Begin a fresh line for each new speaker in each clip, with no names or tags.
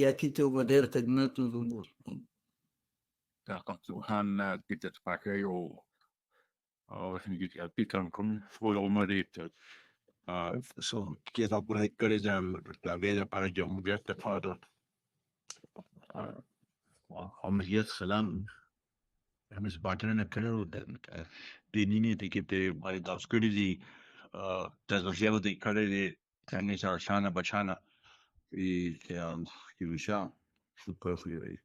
ya kitu modern tagnato dun
Kan han kita pakai sedikit kan kom follow mereka so kita boleh kerja berbeda para jom biasa pada عمليات سلام مش بعدين كانوا دينيني دي كده ما يدرس كل دي تزوجيه دي كل دي كان يصير شانا بشانا في يوشا سوبر في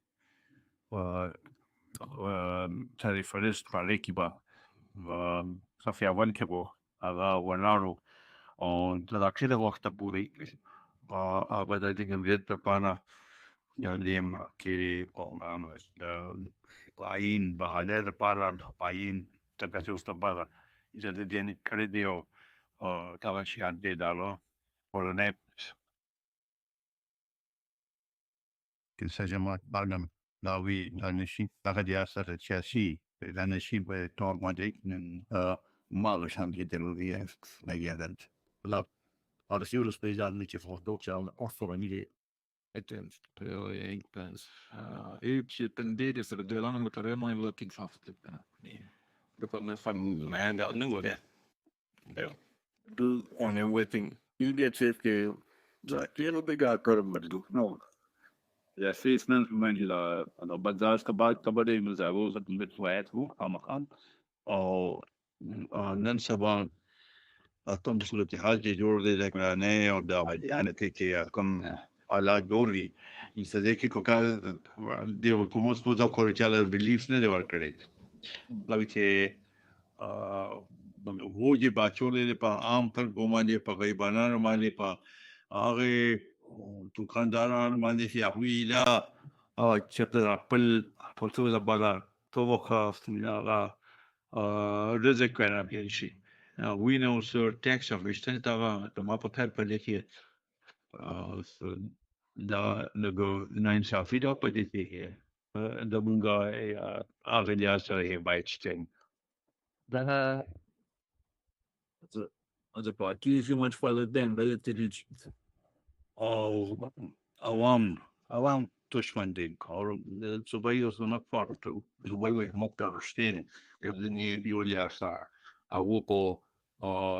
و تعرف فرست عليك با صافي أول كبو هذا ونارو ولا كده وقت بوري بدأ يدين جد بنا يعني ما كي أنا باين بهذا البارد باين تبغى تبغى إذا تدين كريديو كواش عندي دارو ولا نبت كل جماعة بعدم ناوي نشيد بعد ياسر سياسي نشيد بتوع مدرك من ما لش هم يدلوا نجيان لا هذا سيول سبيشال نيجي في دوك على أرفع نيجي Etten egentligen utgivande för det delarna mot det man vill kring kraft det får man fan man där nu det du on a whipping you get it to det är det går på med du no ja ses men man la انا بزاز كبار كبار من زاوية من فوات هو كمان او ننسى بان أتم صورتحال جور ذلك معناه أو ده يعني تيجي كم على جوري يصدق كوكا ديو كم سبوزا كوريتشالا بليفز نه ديوار كريت لا بيتي هو جي باشولة با آم پر گومانه با غیبانان مانه با آگه دکانداران مانه فیاویلا چطور پل پلتو زبالا تو وقت میلا رزق کنه بیشی we know sir tax of istentava the mapa perpeleki da nego nine safida pediti here da bunga agiliasa here by extent da the party is much further than related awam tushmandin or so by us not far to the way we mocked understanding if the new yulia star awuko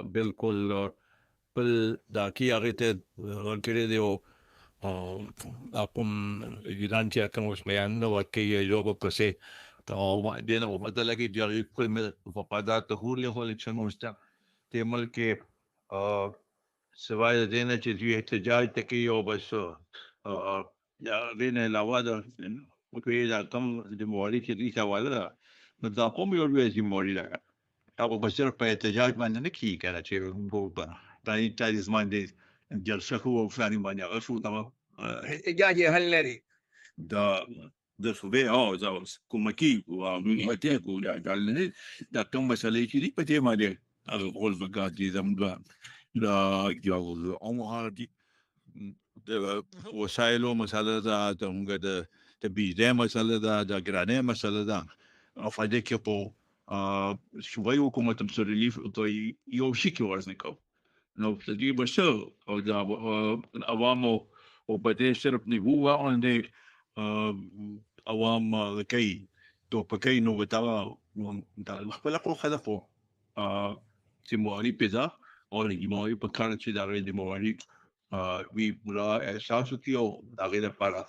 بالكل بالذكية غير كريديو أقوم جدانتي أكمل مسميان وكي يجوب كسي تو دينا ومثلا كي جاري كل من فقدات تقول هو اللي شنو مستع تمل كي سواء دينا تجي احتجاج تكيو بس يا دينا لوادا وكي كم دموالي تجي سوالا نتاقوم يوري دموالي لا أبو بشر في احتجاج ما نكى كذا شيء بوبا تاني زمان دي جلسة هو فلان ما يعرفوا تمام احتجاج هالنري ده سوبي زاوس كوماكي ومن هتاك ولا قال ده كم مسألة كذي بدي ما ده هذا قول بقى زمان لا جاوز هذه وسائله مسألة ده هم قد تبيده مسألة ده جرانه مسألة ده أفادي كيبو شوي وكم تمسر لي في يوشيك وزنكو لو تجي بشر أو ده أوامو وبدي شرب نبوة عندي أوام لكي تو بكي نو بتاع فلا كل خلفه تيموري بيزا أو تيموري بكرة شيء داري تيموري ويبلا أساسه كيو داري para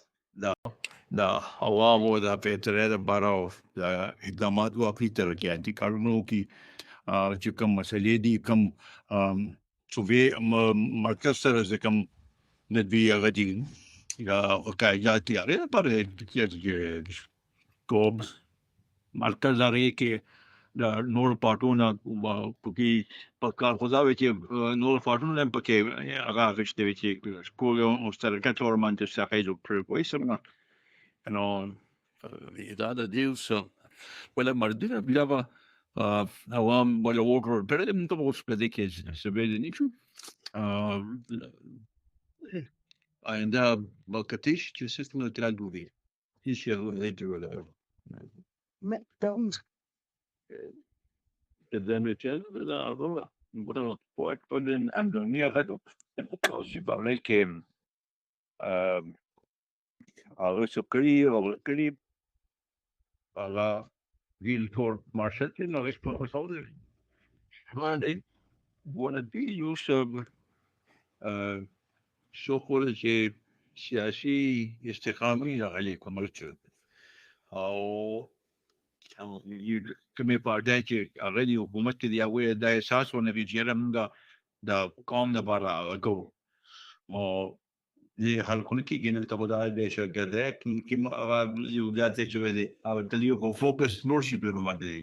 da awamo da petreda barao da idamad wa peter ke anti karno ki chukam masaledi kam suve markasar ze kam nedvi gadi ya okay ya ti are pare ke ko markazare ke da nor patuna ki pakar khozave ke nor patuna lem pake aga gishte vechi ko ostar kator man te saqidu prepoisma no هذا ديوس ولا مردنا بلava awam ولا ووكر pero من todos بديك سبيل نيشو عندها بلكتيش تسيستم تلعبوا ايش يغير ولا
ما تاوز
تدمر تشل لا والله ولا فوق بدن امدن يا غدو شي بالك هغه څه کړي او کړي هغه ویل تور مارشل کې نو هیڅ په خاطر باندې ونه یو شو خوري چې سیاسي استقامت راغلي کومل چې او کومې پارټۍ چې هغه د حکومت کې دی هغه د احساس ونه ویجره موږ د قوم لپاره کوو او دې خلکونه کې ګینه ته ودا د شګه ده کې یو ځای چې وي او د یو فوکس نور شي په باندې